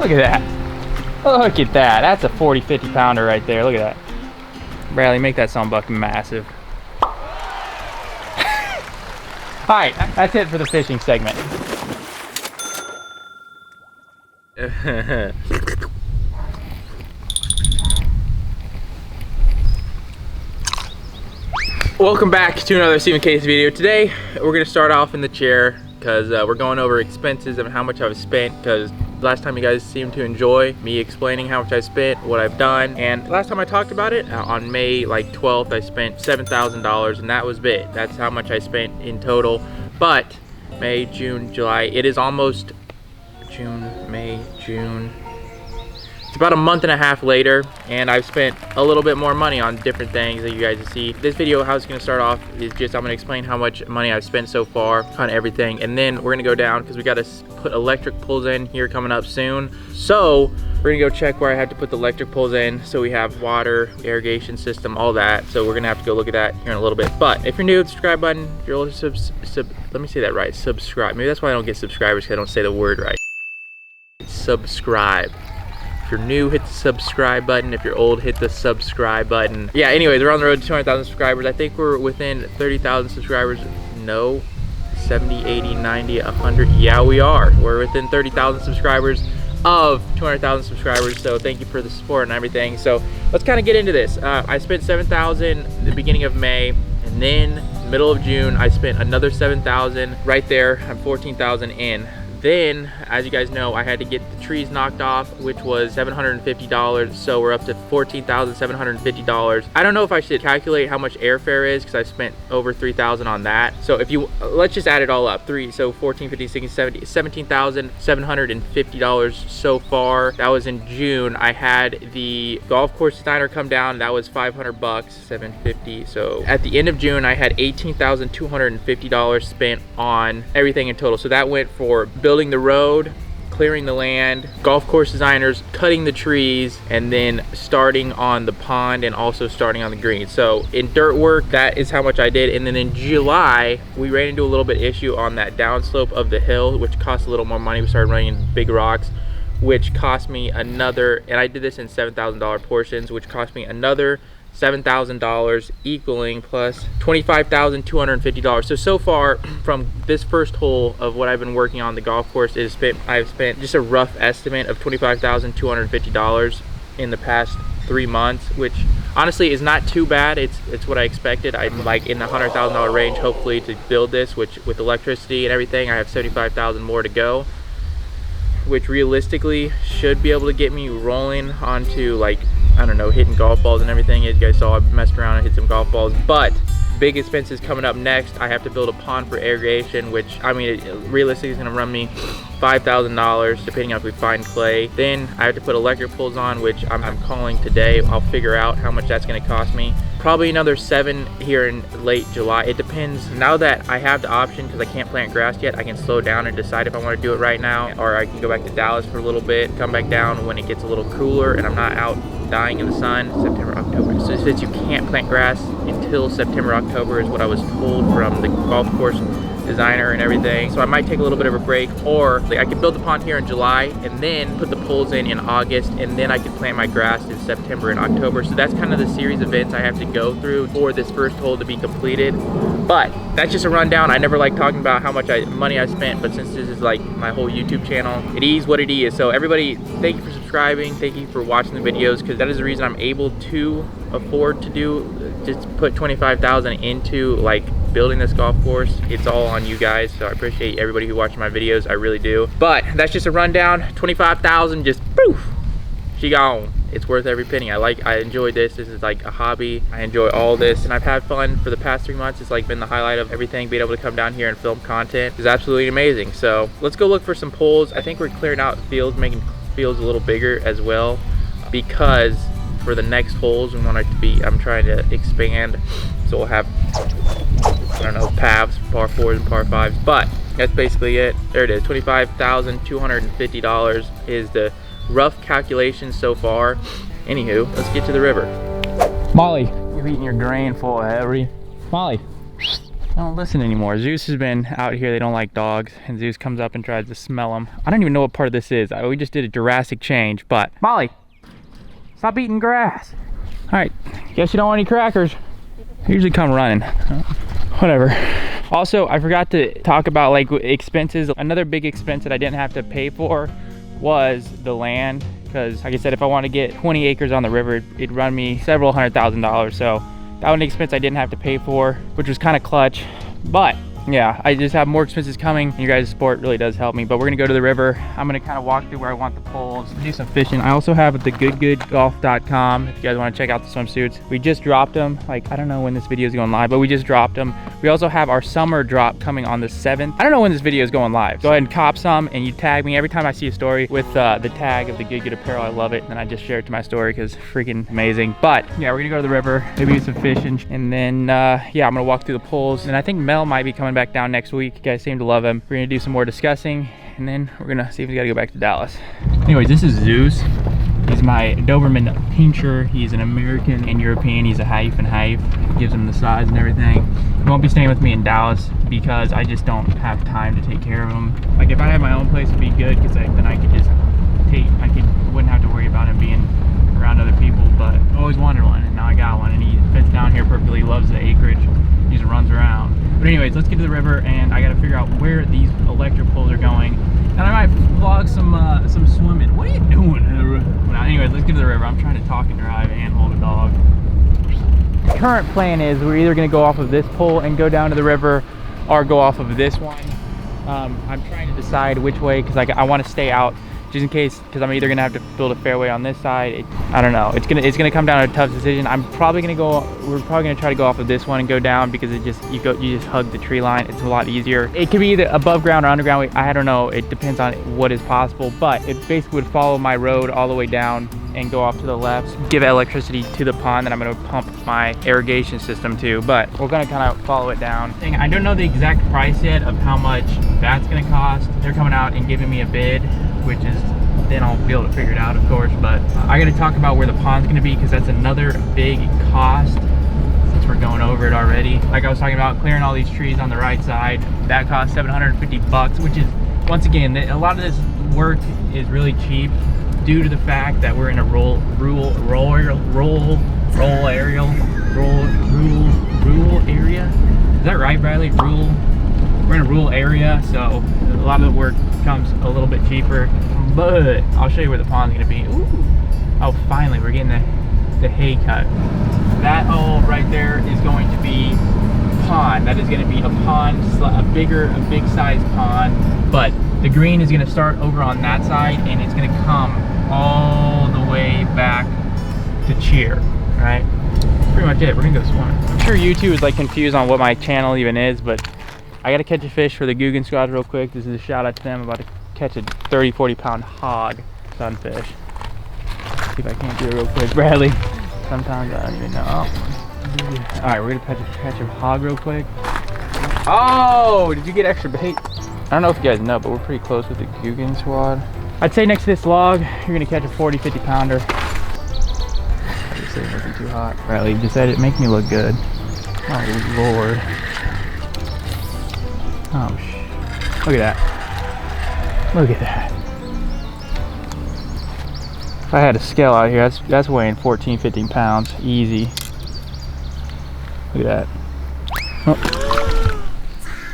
Look at that. Look at that. That's a 40, 50 pounder right there. Look at that. Bradley, make that sonbuck massive. Alright, that's it for the fishing segment. Welcome back to another Stephen Case video. Today we're gonna start off in the chair because we're going over expenses and how much I've spent, because last time you guys seemed to enjoy me explaining how much I spent, what I've done, and last time I talked about it on May 12th I spent $7,000 and that was it. That's how much I spent in total. But May, June, July, it is almost June, May, June. It's about a month and a half later, and I've spent a little bit more money on different things that you guys see. This video, how it's gonna start off is just I'm gonna explain how much money I've spent so far on everything, and then we're gonna go down because we gotta put electric poles in here coming up soon. So we're gonna go check where I have to put the electric poles in, so we have water, irrigation system, all that. So we're gonna have to go look at that here in a little bit. But if you're new, the subscribe button. If you're old, let me say that right, subscribe. Maybe that's why I don't get subscribers, because I don't say the word right. Subscribe. If you're new, hit the subscribe button. If you're old, hit the subscribe button. Yeah, anyways, we're on the road to 200,000 subscribers. I think we're within 30,000 subscribers. No, 70, 80, 90, 100. Yeah, we are. We're within 30,000 subscribers of 200,000 subscribers. So thank you for the support and everything. So let's kind of get into this. I spent 7,000 at the beginning of May, and then middle of June, I spent another 7,000 right there. I'm 14,000 in. Then, as you guys know, I had to get the trees knocked off, which was $750, so we're up to $14,750. I don't know if I should calculate how much airfare is, because I spent over $3,000 on that. So if you, let's just add it all up. So 14, 50, 60, 70, $17,750 so far. That was in June. I had the golf course designer come down, that was $500, 750. So at the end of June, I had $18,250 spent on everything in total. So that went for building the road, clearing the land, golf course designers, cutting the trees, and then starting on the pond and also starting on the green. So in dirt work, that is how much I did. And then in July, we ran into a little bit issue on that downslope of the hill, which cost a little more money. We started running into big rocks, which cost me another, and I did this in $7,000 portions, which cost me another $7,000, equaling plus $25,250. So far from this first hole of what I've been working on the golf course is I've spent just a rough estimate of $25,250 in the past 3 months, which honestly is not too bad. It's what I expected. I'm like in the $100,000 range hopefully to build this, which with electricity and everything I have $75,000 more to go, which realistically should be able to get me rolling onto, like, I don't know, hitting golf balls and everything. As you guys saw, I messed around and hit some golf balls. But big expenses coming up next. I have to build a pond for irrigation, which, I mean, realistically is gonna run me $5,000 depending on if we find clay. Then I have to put electric poles on, which I'm calling today. I'll figure out how much that's gonna cost me. Probably another 7 here in late July. It depends. Now that I have the option, because I can't plant grass yet, I can slow down and decide if I want to do it right now, or I can go back to Dallas for a little bit, come back down when it gets a little cooler and I'm not out dying in the sun. September, October. So it says you can't plant grass until September, October is what I was told from the golf course designer and everything. So I might take a little bit of a break, or like I could build the pond here in July and then put the poles in August, and then I could plant my grass in September and October. So that's kind of the series of events I have to go through for this first hole to be completed. But that's just a rundown. I never like talking about how much money I spent, but since this is like my whole YouTube channel, it is what it is. So everybody, thank you for subscribing, thank you for watching the videos, because that is the reason I'm able to afford to just put 25,000 into like building this golf course. It's all on you guys, so I appreciate everybody who watches my videos. I really do. But that's just a rundown. 25,000, just poof, she gone. It's worth every penny. I enjoyed this. This is like a hobby. I enjoy all this, and I've had fun for the past 3 months. It's like been the highlight of everything. Being able to come down here and film content is absolutely amazing. So let's go look for some poles. I think we're clearing out fields, making fields a little bigger as well, because for the next holes we want it to be, I'm trying to expand, so we'll have, I don't know, paths, par 4s and par 5s. But that's basically it. There it is. $25,250 is the rough calculation so far. Anywho, let's get to the river. Molly, you're eating your grain full of every. Molly, don't listen anymore. Zeus has been out here. They don't like dogs, and Zeus comes up and tries to smell them. I don't even know what part of this is. We just did a Jurassic change, but Molly, stop eating grass. All right, guess you don't want any crackers. I usually come running. Whatever. Also, I forgot to talk about like expenses. Another big expense that I didn't have to pay for was the land, because like I said, if I want to get 20 acres on the river, it'd run me several $100,000. So that was an expense I didn't have to pay for, which was kind of clutch. But yeah, I just have more expenses coming, and your guys' support really does help me. But we're gonna go to the river. I'm gonna kind of walk through where I want the poles, do some fishing. I also have the goodgoodgolf.com if you guys want to check out the swimsuits. We just dropped them. Like, I don't know when this video is going live, but we just dropped them. We also have our summer drop coming on the 7th. I don't know when this video is going live. Go ahead and cop some, and you tag me every time I see a story with the tag of the Good Good Apparel. I love it, and I just share it to my story because freaking amazing. But yeah, we're gonna go to the river, maybe do some fishing, and then yeah, I'm gonna walk through the poles. And I think Mel might be coming back down next week. You guys seem to love him. We're gonna do some more discussing, and then we're gonna see if we gotta go back to Dallas. Anyways, this is Zeus. He's my Doberman pincher. He's an American and European. He's a half and half. Gives him the size and everything. He won't be staying with me in Dallas because I just don't have time to take care of him. Like, if I had my own place, it'd be good, because then I could just wouldn't have to worry about him being around other people. But I always wanted one, and now I got one, and he fits down here perfectly. He loves the acreage. He just runs around. But anyways, let's get to the river, and I gotta figure out where these electric poles are going. And I might vlog some swimming. What are you doing? Well, anyways, let's get to the river. I'm trying to talk and drive and hold a dog. The current plan is we're either gonna go off of this pole and go down to the river, or go off of this one. I'm trying to decide which way, because I want to stay out just in case, because I'm either gonna have to build a fairway on this side. I don't know. It's gonna come down to a tough decision. We're probably gonna try to go off of this one and go down, because you just hug the tree line. It's a lot easier. It could be either above ground or underground. I don't know. It depends on what is possible, but it basically would follow my road all the way down and go off to the left, give electricity to the pond that I'm gonna pump my irrigation system to. But we're gonna kind of follow it down. I don't know the exact price yet of how much that's gonna cost. They're coming out and giving me a bid, which is, then I'll be able to figure it out, of course. But I got to talk about where the pond's gonna be, because that's another big cost, since we're going over it already. Like I was talking about, clearing all these trees on the right side, that costs $750, which is, once again, a lot of this work is really cheap due to the fact that we're in a rural area. Is that right, Bradley? We're in a rural area, so a lot of the work comes a little bit cheaper. But I'll show you where the pond's gonna be. Ooh. Oh, finally, we're getting the hay cut. That hole right there is going to be pond. That is gonna be a pond, a big size pond. But the green is gonna start over on that side, and it's gonna come all the way back to cheer, right? That's pretty much it. We're gonna go swimming. I'm sure YouTube is like confused on what my channel even is, but I gotta catch a fish for the Guggen Squad real quick. This is a shout out to them. I'm about to catch a 30-40 pound hog sunfish. See if I can't do it real quick, Bradley. Sometimes I don't even know. Oh. All right, we're gonna catch a hog real quick. Oh, did you get extra bait? I don't know if you guys know, but we're pretty close with the Guggen Squad. I'd say next to this log, you're gonna catch a 40-50 pounder. I just said it wasn't too hot. Bradley, you just said it make me look good. Oh Lord. Oh, look at that. Look at that. If I had a scale out here, that's weighing 14, 15 pounds. Easy. Look at that. Oh.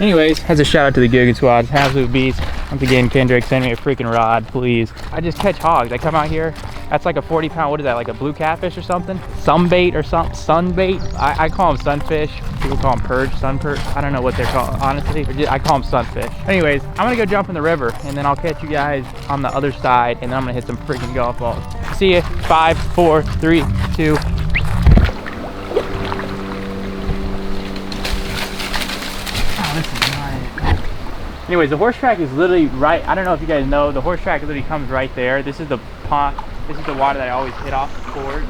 Anyways, as a shout out to the Guggen Squad. Absolute beast. Once again, Kendrick, send me a freaking rod, please. I just catch hogs. I come out here. That's like a 40 pound, what is that, like a blue catfish or something? Sunbait or something, sunbait? I call them sunfish. People call them perch, sun perch. I don't know what they're called, honestly. I call them sunfish. Anyways, I'm gonna go jump in the river, and then I'll catch you guys on the other side, and then I'm gonna hit some freaking golf balls. See ya, 5, 4, 3, 2. Anyways, the horse track is literally right, I don't know if you guys know, the horse track literally comes right there. This is the pond, this is the water that I always hit off the court.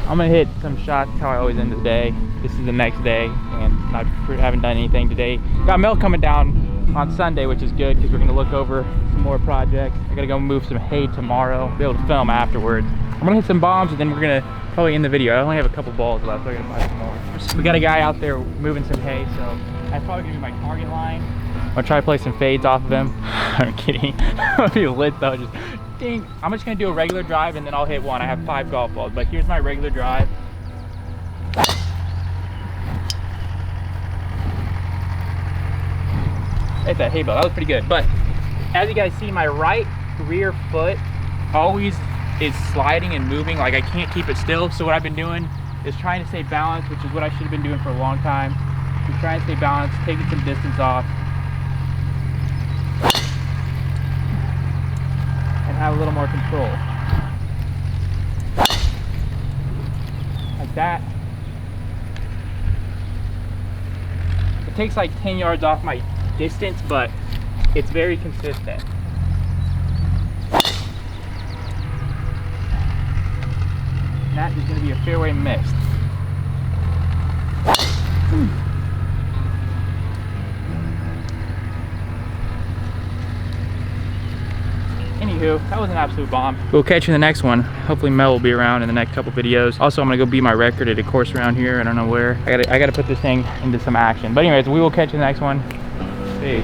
I'm gonna hit some shots how I always end the day. This is the next day, and I haven't done anything today. Got milk coming down on Sunday, which is good, because we're gonna look over some more projects. I gotta go move some hay tomorrow, be able to film afterwards. I'm gonna hit some bombs, and then we're gonna probably end the video. I only have a couple balls left, so I gotta buy some more. We got a guy out there moving some hay, so that's probably gonna be my target line. I'll try to play some fades off of him. I'm kidding. I'm gonna be lit though, just ding. I'm just gonna do a regular drive and then I'll hit one. I have 5 golf balls, but here's my regular drive. Hit that hay ball, that was pretty good. But as you guys see, my right rear foot always is sliding and moving. Like I can't keep it still. So what I've been doing is trying to stay balanced, which is what I should have been doing for a long time. Just trying to stay balanced, taking some distance off, and have a little more control. Like that. It takes like 10 yards off my distance, but it's very consistent. And that is going to be a fairway missed. Anywho, that was an absolute bomb. We'll catch you in the next one. Hopefully Mel will be around in the next couple videos. Also, I'm gonna go beat my record at a course around here. I don't know where. I gotta put this thing into some action. But anyways, we will catch you in the next one. Peace.